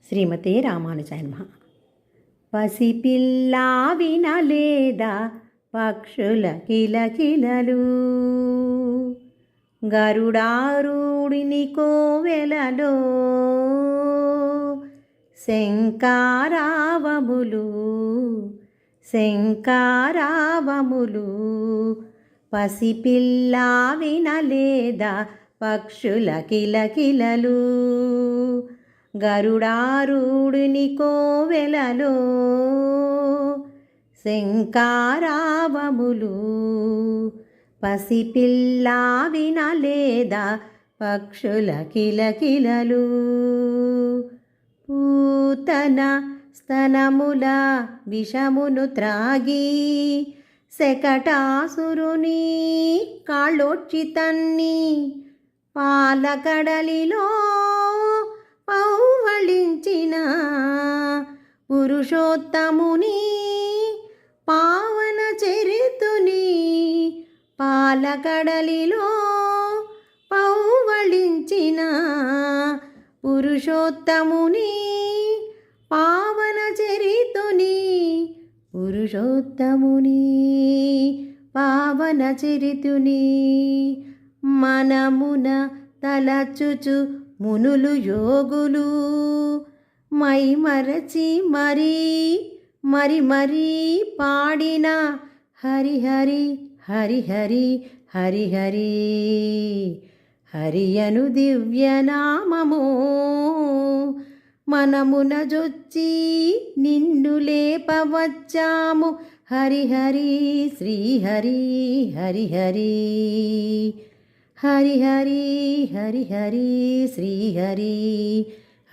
శ్రీమతే రామానుజాయ నమః. పసిపిల్లా వినలేదా పక్షుల కిలకిలలు, గరుడారూడిని కోవెలలో శంకారావములు శంకారావములు. పసిపిల్లా వినలేదా పక్షుల కిలకిలలు, గరుడారూడిని కోవెలలో శంకారావములు. పసిపిల్లా వినలేదా పక్షుల కిలకిలలు. పూతన స్తనముల విషమును త్రాగి శకటాసురుని కాళ్ళొచ్చి తన్ని, పాలకడలిలో పౌవళించిన పురుషోత్తముని పావన చరితుని, పాలకడలిలో పౌవళించిన పురుషోత్తముని పావన చరితుని, పురుషోత్తముని పావన చరితుని. మనమున తలచుచు మునులు యోగులు మై మరచి మరీ మరి మరీ పాడిన హరిహరి హరిహరి హరిహరి హరియను దివ్యనామము. మనమున జొచ్చి నిన్ను లేపవచ్చాము హరిహరి శ్రీహరి హరిహరి హరిహరి హరిహరి శ్రీహరి.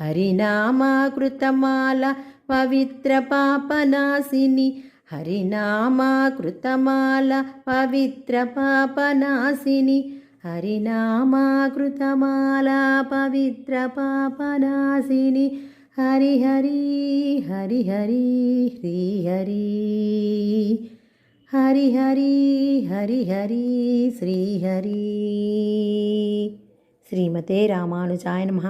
హరినామాకృతమాల పవిత్ర పాపనాశిని, హరినామాకృతమాల పవిత్ర పాపనాశిని, హరినామాకృతమాల పవిత్ర పాపనాశిని. హరిహరి హరిహరి శ్రీహరి హరిహరి హరిహరి శ్రీహరి. శ్రీమతే రామానుజాయ నమః.